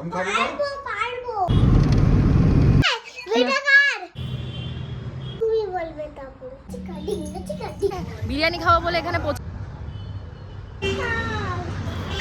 আমি খাবো না। পারবো বেটা কার তুমি বলবে তারপর বিরিয়ানি খাওয়া বলে এখানে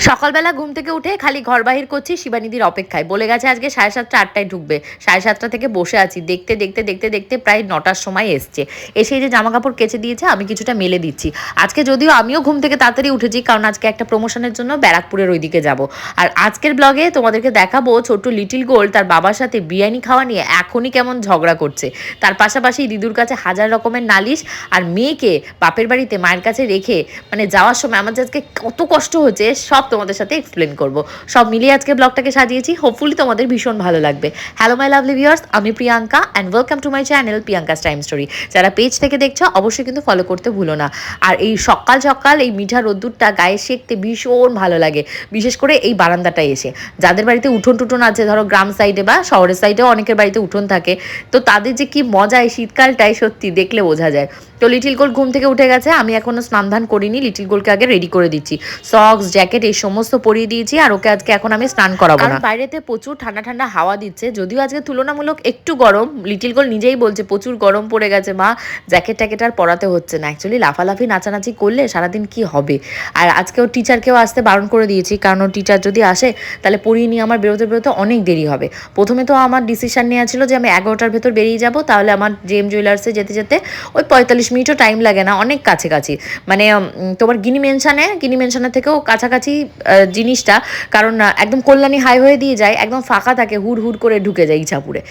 সকালবেলা ঘুম থেকে উঠে খালি ঘর বাহির করছি শিবানীদির অপেক্ষায়। বলে গেছে আজকে 7:30 8টায় ঢুকবে। 7:30 থেকে বসে আছি, দেখতে দেখতে দেখতে দেখতে প্রায় 9টার সময় এসছে। এসে যে জামা কাপড় কেচে দিয়েছে, আমি কিছুটা মেলে দিচ্ছি। আজকে যদিও আমিও ঘুম থেকে তাড়াতাড়ি উঠেছি, কারণ আজকে একটা প্রমোশনের জন্য ব্যারাকপুরের ওইদিকে যাব। আর আজকের ব্লগে তোমাদেরকে দেখাবো ছোট্ট লিটিল গোল্ড তার বাবার সাথে বিরিয়ানি খাওয়া নিয়ে এখনই কেমন ঝগড়া করছে। তার পাশাপাশি দিদুর কাছে হাজার রকমের নালিশ, আর মেয়েকে বাপের বাড়িতে মায়ের কাছে রেখে মানে যাওয়ার সময় আমার যে আজকে কত কষ্ট হচ্ছে সব তোমাদের সাথে এক্সপ্লেন করব। সব মিলিয়ে আজকে ব্লগটাকে সাজিয়েছি, হোপফুলি তোমাদের ভীষণ ভালো লাগবে। হ্যালো মাই লাভলি ভিউয়ার্স, আমি Priyanka and welcome to my channel Priyanka's time story. যারা পেজ থেকে দেখছো অবশ্যই কিন্তু ফলো করতে ভুলো না। আর এই সকাল সকাল এই মিঠা রোদ্দুরটা গায়ে সেঁকতে ভীষণ ভালো লাগে, বিশেষ করে এই বারান্দাটায় এসে। যাদের বাড়িতে উঠোন টুঠোন আছে, ধরো গ্রাম সাইডে বা শহরের সাইডেও অনেকের বাড়িতে উঠোন থাকে, তো তাদের যে কি মজা এই শীতকালটায় সত্যি দেখলে বোঝা যায়। তো লিটিল গোল্ড ঘুম থেকে উঠে গেছে, আমি এখনো স্নান ধান করিনি। লিটিল গোল্ডকে আগে রেডি করে দিচ্ছি, সক্স জ্যাকেট এই সমস্ত পরিয়ে দিয়েছি। আর ওকে আজকে এখন আমি স্নান করাবো না, বাইরেতে প্রচুর ঠান্ডা ঠান্ডা হাওয়া দিচ্ছে। যদিও আজকে তুলনামূলক একটু গরম, লিটিল গোল্ড নিজেই বলছে প্রচুর গরম পড়ে গেছে মা, জ্যাকেট ট্যাকেট আর পরাতে হচ্ছে না। অ্যাকচুয়ালি লাফালাফি নাচানাচি করলে সারাদিন কি হবে। আর আজকেও টিচারকেও আসতে বারণ করে দিয়েছি, কারণ টিচার যদি আসে তাহলে পড়িয়ে নিয়ে আমার বেরোতে বেরোতে অনেক দেরি হবে। প্রথমে তো আমার ডিসিশন নেওয়া ছিল যে আমি 11টার ভেতর বেরিয়ে যাব, তাহলে আমার জেএম জুয়েলার্সে যেতে যেতে ওই 45 মিনিটও টাইম লাগে না, অনেক কাছাকাছি। মানে তোমার গিনি মেনশনের থেকেও কাছাকাছি জিনিসটা, কারণ একদম কল্যাণী হাইওয়ে দিয়ে যায়, একদম ফাঁকা থাকে, হুড় হুড় করে ঢুকে যায় ইছাপুরে।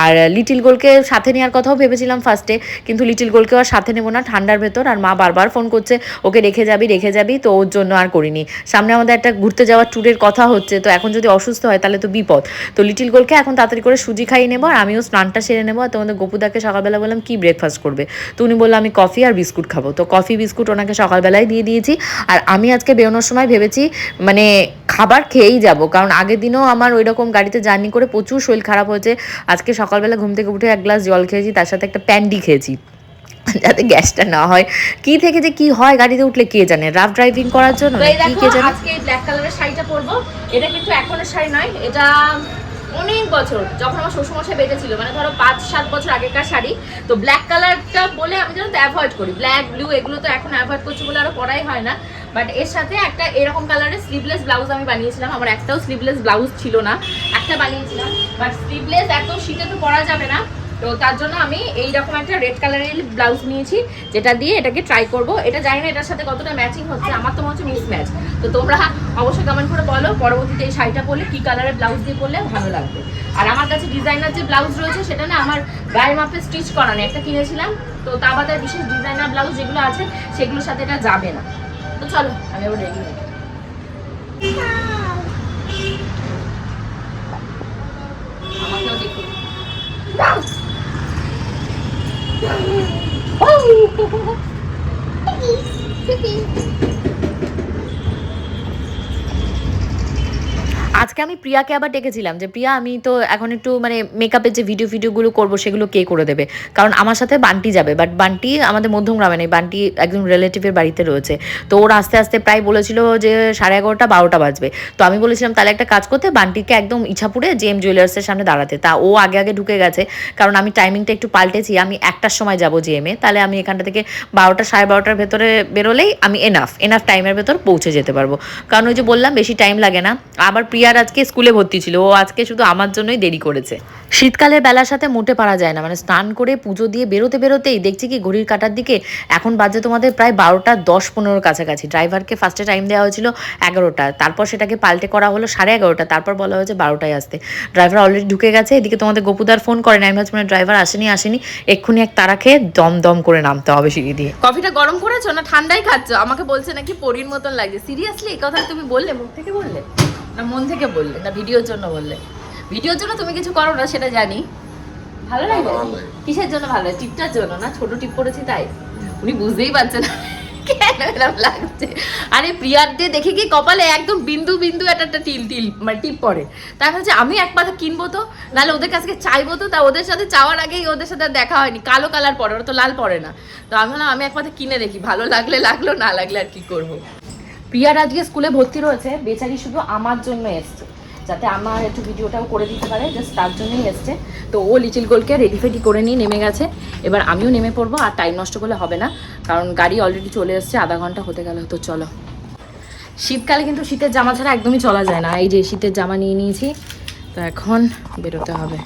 আর লিটিল গোলকে সাথে নেওয়ার কথাও ভেবেছিলাম ফার্স্টে, কিন্তু লিটিল গোলকেও আর সাথে নেবো না ঠান্ডার ভেতর। আর মা বারবার ফোন করছে ওকে রেখে যাবি, তো ওর জন্য আর করিনি। সামনে আমাদের একটা ঘুরতে যাওয়ার ট্যুরের কথা হচ্ছে, তো এখন যদি অসুস্থ হয় তাহলে তো বিপদ। তো লিটিল গোলকে এখন তাড়াতাড়ি করে সুজি খাইয়ে নেবো, আর আমিও স্নানটা সেরে নেবো। আর তোমাদের গোপুদাকে সকালবেলা বললাম কি ব্রেকফাস্ট করবে, তো উনি বললো আমি কফি আর বিস্কুট খাবো। তো কফি বিস্কুট ওনাকে সকালবেলায় দিয়ে দিয়েছি। আর আমি আজকে বেরোনোর সময় ভেবেছি মানে খাবার খেয়েই যাব, কারণ আগের দিনও আমার ওই রকম গাড়িতে জার্নি করে প্রচুর শরীর খারাপ হয়েছে। আজকে সকালবেলা ঘুম থেকে উঠে 1 গ্লাস জল খেয়েছি, তার সাথে একটা প্যান্ডি খেয়েছি যাতে গ্যাসটা না হয়। কি থেকে যে কি হয় গাড়িতে উঠলে কে জানে, রাফ ড্রাইভিং করার জন্য কি কে জানে। আজকে এই ব্ল্যাক কালারের শাড়িটা পরবো। এটা কিন্তু এখনের শাড়ি নয়, এটা অনেক বছর যখন আমার শ্বশুরমশাই বেঁচেছিল, মানে ধরো 5-7 বছর আগেকার শাড়ি। তো ব্ল্যাক কালারটা বলে আমি যেন অ্যাভয়েড করি, ব্ল্যাক ব্লু এগুলো তো এখন অ্যাভয়েড করছি বলে আরো পরাই হয় না। বাট এর সাথে একটা এরকম কালারের স্লিভলেস ব্লাউজ আমি বানিয়েছিলাম। আমার একটাও স্লিভলেস ব্লাউজ ছিল না, একটা বানিয়েছিলাম। বাট স্লিভলেস এত শীতে তো পরা যাবে না, তো তার জন্য আমি এইরকম একটা রেড কালারের ব্লাউজ নিয়েছি, যেটা দিয়ে এটাকে ট্রাই করব। এটা জানি না এটার সাথে কতটা ম্যাচিং হচ্ছে, আমার তো মনে হচ্ছে মিস ম্যাচ। তো তোমরা অবশ্যই কমেন্ট করে বলো পরবর্তীতে এই শাড়িটা পরলে কি কালারের ব্লাউজ দিয়ে পরলে ভালো লাগবে। আর আমার কাছে ডিজাইনার যে ব্লাউজ রয়েছে সেটা না আমার গায়ের মাপে স্টিচ করা নেই, একটা কিনেছিলাম। তো তা বাদে বিশেষ ডিজাইনার ব্লাউজ যেগুলো আছে সেগুলোর সাথে এটা যাবে না। তো চলো আমি আবার রেডি হই। আমাকেও দেখুন। আজকে আমি প্রিয়াকে আবার ডেকেছিলাম যে প্রিয়া আমি তো এখন একটু মানে মেকআপের যে ভিডিওগুলো করবো সেগুলো কে করে দেবে, কারণ আমার সাথে বান্টি যাবে। বাট বান্টি আমাদের মধ্যম গ্রামে নেই, বান্টি একজন রিলেটিভের বাড়িতে রয়েছে। তো ওর আস্তে আস্তে প্রায় বলেছিল যে 11:30 12টা বাজবে। তো আমি বলেছিলাম তাহলে একটা কাজ করতে, বান্টিকে একদম ইছাপুরে জেএম জুয়েলার্সের সামনে দাঁড়াতে। তা ও আগে আগে ঢুকে গেছে, কারণ আমি টাইমিংটা একটু পাল্টেছি। আমি 1টার সময় যাবো জেএমে, তাহলে আমি এখানটা থেকে 12টা 12:30টার ভেতরে বেরোলেই আমি এনাফ টাইমের ভেতর পৌঁছে যেতে পারবো। কারণ ওই যে বললাম বেশি টাইম লাগে না। আবার প্রিয়ার আজকে স্কুলে ভর্তি ছিল, ও আজকে শুধু আমার জন্যই দেরি করেছে। শীতকালের বেলার সাথে মোটে পারা যায় না, মানে স্নান করে পুজো দিয়ে বেরোতেই দেখছি কি ঘড়ির কাটার দিকে এখন বাজে তোমাদের প্রায় 12টা 10-15 কাছাকাছি। ড্রাইভারকে ফার্স্টে টাইম দেওয়া হয়েছিল 11টা, তারপর সেটাকে পাল্টে করা হলো 11:30, তারপর বলা হয়েছে 12টায় আসতে। ড্রাইভার অলরেডি ঢুকে গেছে। এদিকে তোমাদের গোপুদার ফোন করে না, আমি ভাবছি মানে ড্রাইভার আসেনি এক্ষুনি এক তারা খেয়ে দম করে নামতে হবে সিঁড়ি দিয়ে। কফিটা গরম করেছো না ঠান্ডাই খাচ্ছ? আমাকে বলছে নাকি পরীর মতন লাগছে। সিরিয়াসলি এই কথা তুমি বললে, মুখ থেকে বললে না মন থেকে বললে না ভিডিওর জন্য বললে? ভিডিওর জন্য তুমি কিছু করো না সেটা জানি, ভালো লাগে। কিসের জন্য ভালো লাগে? টিপটার জন্য না? ছোট টিপ করেছি তাই উনি বুঝতেই পারছেন কেন এরকম লাগছে। আরে প্রিয়ার দিয়ে দেখে কি কপালে একদম বিন্দু বিন্দু একটা টিল মানে টিপ পড়ে। তাই ভাবছে আমি এক পাতা কিনবো, তো নাহলে ওদের কাছে চাইবো। তো তা ওদের সাথে চাওয়ার আগেই ওদের সাথে দেখা হয়নি। কালো কালার পরে, ওরা তো লাল পরে না। তো আমি ভাবলাম আমি এক পাতা কিনে দেখি, ভালো লাগলে লাগলো, না লাগলে আর কি করবো। প্রিয়ার আজকে স্কুলে ভর্তি রয়েছে, বেচারি শুধু আমার জন্য এসছে। যাতে আমার একটু ভিডিওটাও করে দিতে পারে, জাস্ট তার জন্যই এসছে। তো ও লিটিল গোলকে রেডি ফেডি করে নিয়ে নেমে গেছে, এবার আমিও নেমে পড়বো। আর টাইম নষ্ট করলে হবে না, কারণ গাড়ি অলরেডি চলে এসছে, আধা ঘন্টা হতে গেল। তো চলো, শীতকালে কিন্তু শীতের জামা ছাড়া একদমই চলা যায় না। এই যে শীতের জামা নিয়ে নিয়েছি, তো এখন বেরোতে হবে।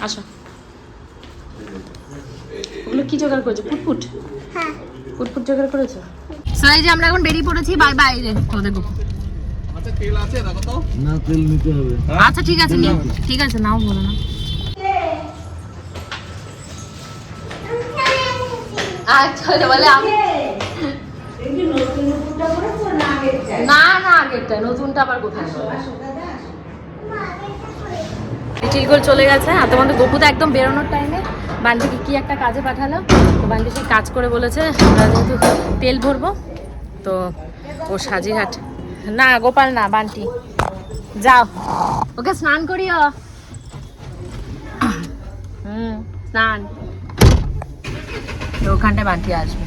আসো, ওগুলো কি জোগাড় করেছো? পুটপুট? হ্যাঁ। পুটপুট জোগাড় করেছো? সো এই যে আমরা এখন বেরিয়ে পড়েছি, বাই বাই রে তোদের গো। আচ্ছা তেল আছে দেখো তো। না তেল নিতে হবে। আচ্ছা ঠিক আছে, নিও। ঠিক আছে, নাও, বলো না। আচ্ছা বলে আমি না না আগেরটা, নতুনটা আবার কোথায়? লিটিল গোল চলে গেছে। আর তোমাদের গপুদা একদম বেরোনোর টাইমে বান্টিকে কি একটা কাজে পাঠালো, তো বান্টি সেই কাজ করে বলেছে আমরা যেহেতু তেল ভরবো, তো ও সাজিরহাট না, গোপাল না, বান্টি যাও ওকে স্নান করিও। স্নান, তো ওখানটায় বান্টি আসবে।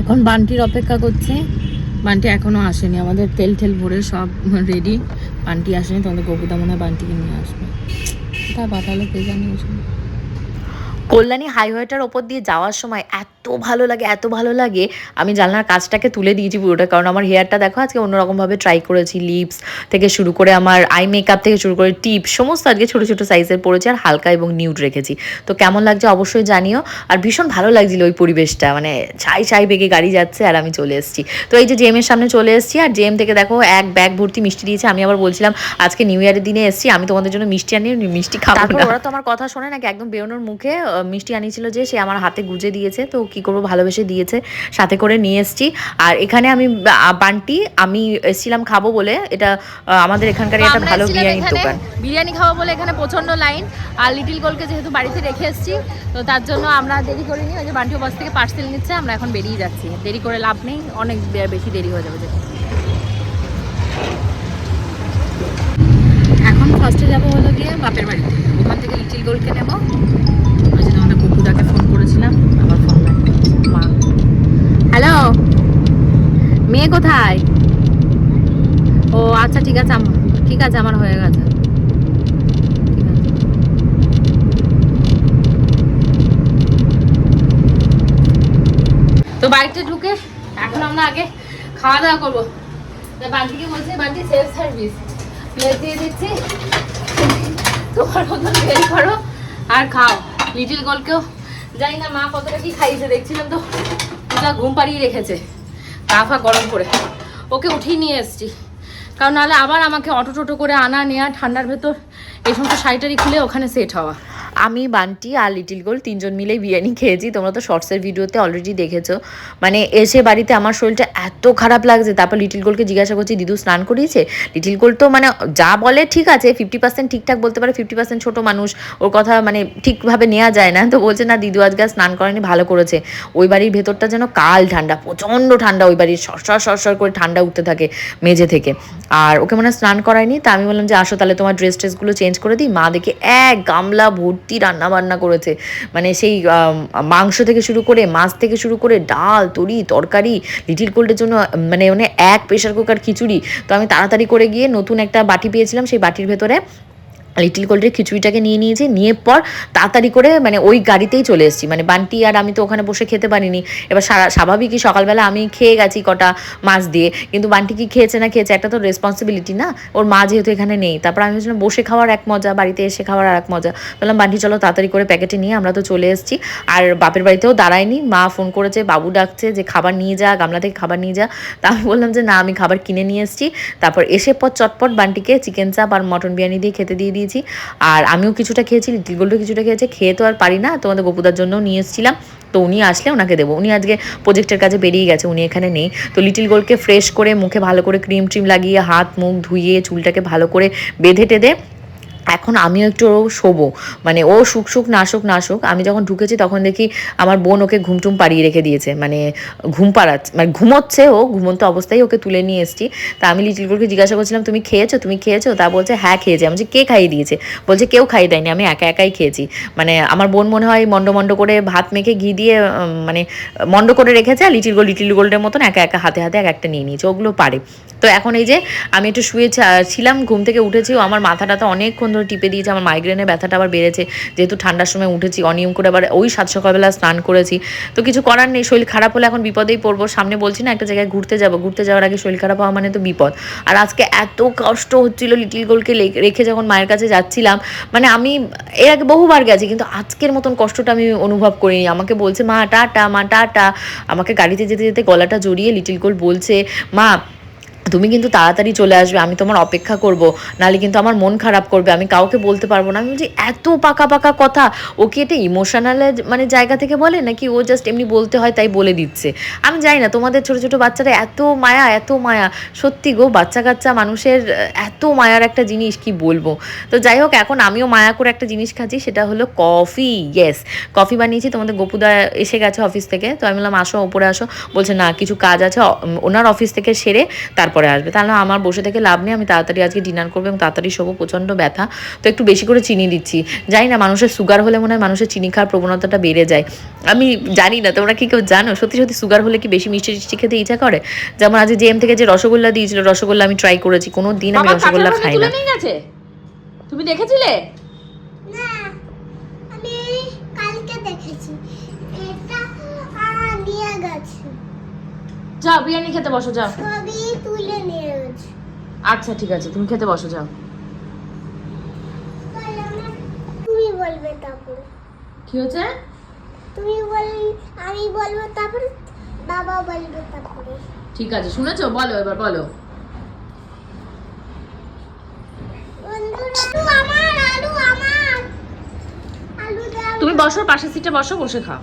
এখন বান্টির অপেক্ষা করছে, বান্টি এখনো আসেনি। আমাদের তেল টেল ভরে সব রেডি, বান্টি আসেনি। তোমাদের গপুদা মনে হয় বান্টিকে নিয়ে আসবে। কোথায় পাঠালো কে জানি। কল্যাণী হাইওয়েটার ওপর দিয়ে যাওয়ার সময় এত ভালো লাগে, এত ভালো লাগে। আমি জানলার কাজটাকে তুলে দিয়েছি পুরোটা, কারণ আমার হেয়ারটা দেখো আজকে অন্যরকমভাবে ট্রাই করেছি। লিপস থেকে শুরু করে আমার আই মেকআপ থেকে শুরু করে টিপ সমস্ত আজকে ছোটো ছোটো সাইজের পড়েছি, আর হালকা এবং নিউড রেখেছি। তো কেমন লাগছে অবশ্যই জানিও। আর ভীষণ ভালো লাগছিল ওই পরিবেশটা, মানে ছাই ছাই বেগে গাড়ি যাচ্ছে আর আমি চলে এসেছি। তো এই যে জেএমের সামনে চলে এসেছি, আর জেএম থেকে দেখো এক ব্যাগ ভর্তি মিষ্টি দিয়েছে। আমি আবার বলছিলাম আজকে নিউ ইয়ারের দিনে এসেছি, আমি তোমাদের জন্য মিষ্টি আনিয়ে মিষ্টি খাবো না। ওরা তো আমার কথা শোনে নাকি, একদম বেরোনোর মুখে মিষ্টি আনিয়েছিল যে সে আমার হাতে গুজে দিয়েছে। তো কি করবো, ভালোবেসে দিয়েছে, সাথে করে নিয়ে এসেছি। আর এখানে আমি বান্টি আমি এসেছিলাম খাবো বলে, এটা আমাদের এখানকার একটা ভালো বিরিয়ানির দোকান। বিরিয়ানি খাবো বলে এখানে প্রচন্ড লাইন। আর লিটিল গোলকে যেহেতু বাড়িতে রেখে এসেছি, তো তার জন্য আমরা দেরি করিনি। ওই যে বান্টি বাস থেকে পার্সেল নিচ্ছে, আমরা এখন বেরিয়ে যাচ্ছি। দেরি করে লাভ নেই, অনেক বেশি দেরি হয়ে যাবে। এখন ফার্স্টে যাবো হলো গিয়ে বাপের বাড়িতে, ওখান থেকে লিটিল গোলকে নেবো। ওই জন্য আমাদের কুকুদাকে ফোন করেছিলাম, আবার ফোন মা। হ্যালো, মেয়ে কোথায়? ও আচ্ছা ঠিক আছে, ঠিক আছে, আমার হয়ে গেছে। তো বাড়িতে ঢুকে এখন আমরা আগে খাওয়া দাওয়া করবো। বান্টিকে বলছি, বান্টি সেলফ সার্ভিস প্লেট দিয়ে দিচ্ছি, তোমার মতো বের করো আর খাও। লিটিল গোলকেও জানি না মা কতটা কি খাইয়েছে, দেখছিলাম তো পুরা ঘুম পাড়িয়ে রেখেছে গা ফা গরম করে। ওকে উঠিয়ে নিয়ে এসছি, কারণ নাহলে আবার আমাকে অটো টোটো করে আনা নেওয়া, ঠান্ডার ভেতর এই সমস্ত শাড়িটারি খুলে ওখানে সেট হওয়া। আমি বান্টি আর লিটিল গোল তিনজন মিলেই বিরিয়ানি খেয়েছি। তোমরা তো শর্টসের ভিডিওতে অলরেডি দেখেছো। মানে এসে বাড়িতে আমার শরীরটা এত খারাপ লাগছে। তারপর লিটিল গোলকে জিজ্ঞাসা করছি, দিদু স্নান করিয়েছে? লিটিল গোল তো মানে যা বলে ঠিক আছে, 50% ঠিকঠাক বলতে পারে, 50% ছোটো মানুষ, ওর কথা মানে ঠিকভাবে নেওয়া যায় না। তো বলছে না দিদু আজকে স্নান করেনি, ভালো করেছে। ওই বাড়ির ভেতরটা যেন কাল ঠান্ডা, প্রচণ্ড ঠান্ডা, ওই বাড়ির সরসর করে ঠান্ডা উঠতে থাকে মেঝে থেকে। আর ওকে মানে স্নান করায়নি। তা আমি বললাম যে আসো তাহলে তোমার ড্রেসগুলো চেঞ্জ করে দিই। মা দেখে এক গামলা ভর্তি রান্না বান্না করেছে, মানে সেই মাংস থেকে শুরু করে মাছ থেকে শুরু করে ডাল তরি তরকারি, লিটিল গোল্ডের জন্য মানে এক প্রেশার কুকার খিচুড়ি। তো আমি তাড়াতাড়ি করে গিয়ে নতুন একটা বাটি পেয়েছিলাম, সেই বাটির ভেতরে লিটিল গোল্ডের খিচুড়িটাকে নিয়ে নিয়েছি। নিয়ে পর তাড়াতাড়ি করে মানে ওই গাড়িতেই চলে এসেছি। মানে বান্টি আর আমি তো ওখানে বসে খেতে পারিনি। এবার স্বাভাবিকই সকালবেলা আমি খেয়ে গেছি কটা মাছ দিয়ে, কিন্তু বান্টি কি খেয়েছে না খেয়েছে একটা তো রেসপন্সিবিলিটি না, ওর মা যেহেতু এখানে নেই। তারপর আমি ভাবছিলাম বসে খাওয়ার এক মজা, বাড়িতে এসে খাওয়ার আর এক মজা। বললাম বান্টি চলো তাড়াতাড়ি করে প্যাকেটে নিয়ে আমরা তো চলে এসেছি। আর বাপের বাড়িতেও দাঁড়ায়নি, মা ফোন করেছে, বাবু ডাকছে যে খাবার নিয়ে যা, গামলা থেকে খাবার নিয়ে যা। তা আমি বললাম যে না, আমি খাবার কিনে নিয়ে এসেছি। তারপর এসে পর চটপট বান্টিকে চিকেন চাপ আর মটন বিরিয়ানি দিয়ে খেতে দিয়ে দিয়েছি। আর আমিও কিছুটা খেয়েছি, লিটিল গোল্ডও কিছুটা খেয়েছে। খেয়ে তো আর পারি না, তোমাদের গপুদার জন্যও নিয়ে এসেছিলাম। তো উনি আসলে ওনাকে দেবো, উনি আজকে প্রজেক্টের কাজে বেরিয়ে গেছে, উনি এখানে নেই। তো লিটিল গোল্ডকে ফ্রেশ করে মুখে ভালো করে ক্রিম ট্রিম লাগিয়ে হাত মুখ ধুইয়ে চুলটাকে ভালো করে বেঁধে টেঁধে এখন আমিও একটু শোবো, মানে ও সুখ নাশুক। আমি যখন ঢুকেছি তখন দেখি আমার বোন ওকে ঘুমটুম পাড়িয়ে রেখে দিয়েছে, মানে ঘুম পাড়াচ্ছে, মানে ঘুমোচ্ছে, ও ঘুমন্ত অবস্থায় ওকে তুলে নিয়ে এসেছি। তা আমি লিটিল গুড়কে জিজ্ঞাসা করছিলাম তুমি খেয়েছো? তা বলছে হ্যাঁ খেয়েছি। আমি বলছি কে খাইয়ে দিয়েছে? বলছে কেউ খাইয়ে দেয়নি, আমি একাই খেয়েছি। মানে আমার বোন মনে হয় মন্ড করে ভাত মেখে ঘি দিয়ে মানে মন্ড করে রেখেছে, আর লিটিল গোল্ডের মতন একা হাতে এক একটা নিয়ে নিয়েছে, ওগুলো পারে। তো এখন এই যে আমি একটু ছিলাম, ঘুম থেকে উঠেছি, ও আমার মাথাটা তো অনেকক্ষণ ধরে টিপে দিয়েছে, আমার মাইগ্রেনের ব্যথাটা আবার বেড়েছে, যেহেতু ঠান্ডার সময় উঠেছি অনিয়ম করে, আবার ওই 7 সকালবেলা স্নান করেছি। তো কিছু করার নেই, শরীর খারাপ হলে এখন বিপদেই পড়বো। সামনে বলছি না একটা জায়গায় ঘুরতে যাওয়ার আগে শরীর খারাপ হওয়া মানে তো বিপদ। আর আজকে এত কষ্ট হচ্ছিল লিটিল গোলকে রেখে যখন মায়ের কাছে যাচ্ছিলাম, মানে আমি এর আগে বহুবার গেছি কিন্তু আজকের মতন কষ্টটা আমি অনুভব করিনি। আমাকে বলছে মা টাটা, আমাকে গাড়িতে যেতে গলাটা জড়িয়ে লিটিল গোল বলছে মা তুমি কিন্তু তাড়াতাড়ি চলে আসবে, আমি তোমার অপেক্ষা করব, নাহলে কিন্তু আমার মন খারাপ করবে, আমি কাউকে বলতে পারবো না। আমি বলছি এত পাকা কথা, ও কি এটা ইমোশনাল মানে জায়গা থেকে বলে নাকি ও জাস্ট এমনি বলতে হয় তাই বলে দিচ্ছে, আমি জানি না। তোমাদের ছোট বাচ্চারা এত মায়া, সত্যি গো, বাচ্চা কাচ্চা মানুষের এত মায়ার একটা জিনিস, কি বলবো। তো যাই হোক, এখন আমিও মায়া করে একটা জিনিস খাচ্ছি, সেটা হলো কফি। ইয়েস, কফি বানিয়েছি। তোমাদের গোপুদা এসে গেছে অফিস থেকে, তো আমি বললাম আসো ওপরে আসো, বলছে না কিছু কাজ আছে ওনার অফিস থেকে সেরে তারপরে আসবে। তাহলে আমার বসে থেকে লাভ নেই, আমি তাড়াতাড়ি আজকে ডিনার করবো এবং তাড়াতাড়ি শোবো, প্রচণ্ড ব্যথা। তো একটু বেশি করে চিনি দিচ্ছি। জানি না, মানুষের সুগার হলে মনে হয় মানুষের চিনি খাওয়ার প্রবণতাটা বেড়ে যায়, আমি জানি না। তোমরা কি কেউ জানো সত্যি সুগার হলে কি বেশি মিষ্টি খেতে ইচ্ছা করে? যেমন আজকে জেএম থেকে যে রসগোল্লা দিয়েছিল, রসগোল্লা আমি ট্রাই করেছি, কোনো দিন আমি রসগোল্লা খাই না। তুমি দেখেছিলে? না, আমি কালকে দেখেছি, এটা নিয়ে গেছে। যাও বিরিয়ানি খেতে বসো, যাও। সবই তুলে নিয়ে গেছে। আচ্ছা ঠিক আছে, তুমি খেতে বসো, যাও। তুমি বলবে তারপরে। কি হয়েছে? আমি বলবো তারপরে, বাবা বলবে তারপরে। ঠিক আছে, শুনেছো? বলো, এবার বলো। তুমি বসো, পাশের সিটে বসো, বসে খাও।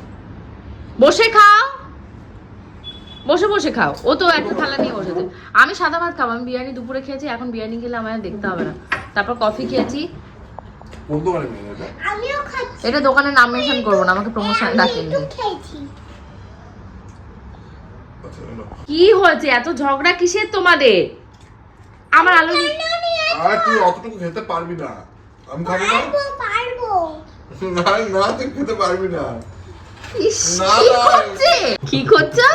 বসে খাও। ও তো একটা থালা নিয়ে বসেছে। আমি সাদা ভাত খাবো, আমি বিরিয়ানি দুপুরে খেয়েছি, এখন বিরিয়ানি খেলে আমার দেখতে হবে না। তারপর কফি খেয়েছি। এটা দোকানের নাম মেনশন করবো না, আমাকে প্রমোশন ডাকেনি। কি হয়েছে, এত ঝগড়া কিসের তোমাদের? আমার আলু তুই অতটুকু খেতে পারবি না, আমি খাবো না। পারবো না তুই খেতে পারবি না। কি করছো?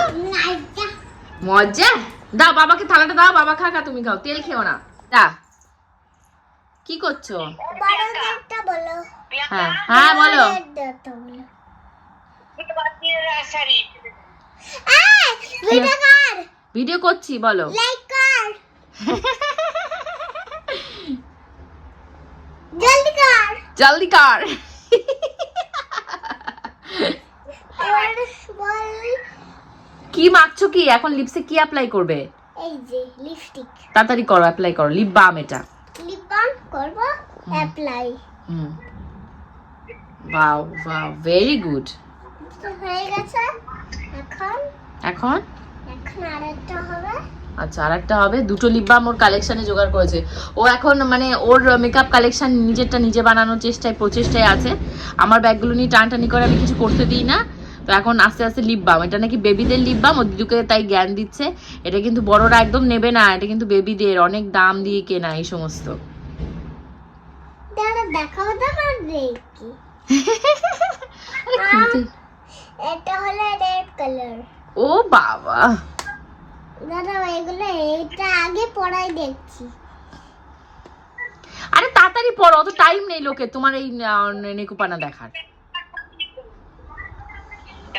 মজা দাও বাবাকে, থালাটা দাও, বাবা খা, তুমি খাও, তেল খেও না। কি করছো? হ্যাঁ বলো। ভিডিও করছি, বলো। জলদি কর। কি মাখছো কি এখন? লিপসে কি অ্যাপ্লাই করবে? এই যে লিপস্টিক। তাড়াতাড়ি করো, অ্যাপ্লাই করো, লিপ বাম এটা। লিপ বাম করব, অ্যাপ্লাই। Wow, very good. হয়ে গেছে। এখন আরেকটা হবে। আচ্ছা, আরেকটা হবে। দুটো লিপ বাম ওর কালেকশনে জোগাড় করেছে ও। এখন মানে ওর মেকআপ কালেকশন নিজেরটা নিজে বানানোর প্রচেষ্টায় আছে। আমার ব্যাগগুলো নিয়ে টানাটানি করে আমি কিছু করতে দিই না। তো এখন আস্তে আস্তে লিপ বাম, এটা নাকি বেবিদের লিপ বাম, ও দিদুকে তাই জ্ঞান দিচ্ছে। এটা কিন্তু বড়রা একদম নেবে না, এটা কিন্তু বেবিদের, অনেক দাম দিয়ে কেনা এই সমস্ত। দেখাও তো দেখি। এটা হলো রেড কালার। ও বাবা, দাদা এগুলো এটা আগে পড়াই দেখছি। আরে তাড়াতাড়ি পড়ো, অত টাইম নেই লোকের তোমার এই নেকুপানা দেখার।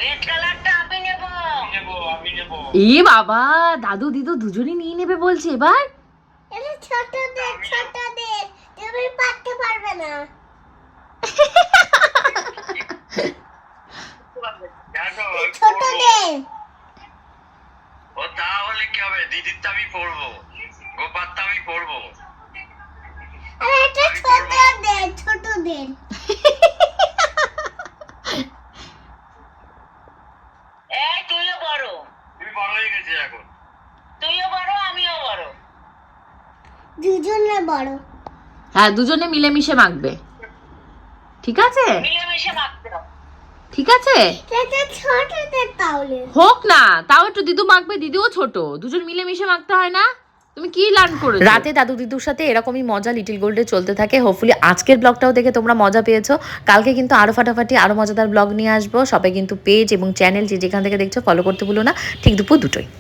রেড কালারটা আমি নেব। এ বাবা, দাদু দিদু দুজনেই নিয়ে নেবে বলছে এবার। এটা ছোটদের তুমি পারতে পারবে না। ছোটদের। ও তাহলে কি হবে? দিদিরটা আমি পড়বো, গোপারটা আমি পড়বো। আরে এটা ছোটদের। এই তুইও বড়। তুমি বড় হয়ে গেছে এখন। তুইও বড়, আমিও বড়। দুজনে বড়। হ্যাঁ, দুজনে মিলেমিশে মাখবে, ঠিক আছে? মিলেমিশে মাখতে হবে। ঠিক আছে, সেটা ছোটদের তাহলে হোক না, তাও একটু দিদু মাখবে, দিদিও ছোট, দুজন মিলেমিশে মাখতে হয় না? তুমি কি লার্ন করেছো? রাতে দাদু দিদুর সাথে এরকমই মজা লিটিল গোল্ডে চলতে থাকে। হোপফুলি আজকের ব্লগটাও দেখে তোমরা মজা পেয়েছো। কালকে কিন্তু আরো ফাটাফাটি আরো মজাদার ব্লগ নিয়ে আসবো। সবাই কিন্তু পেজ এবং চ্যানেল যে যেখান থেকে দেখছো ফলো করতে ভুলো না, ঠিক দুপুর 2টোয়।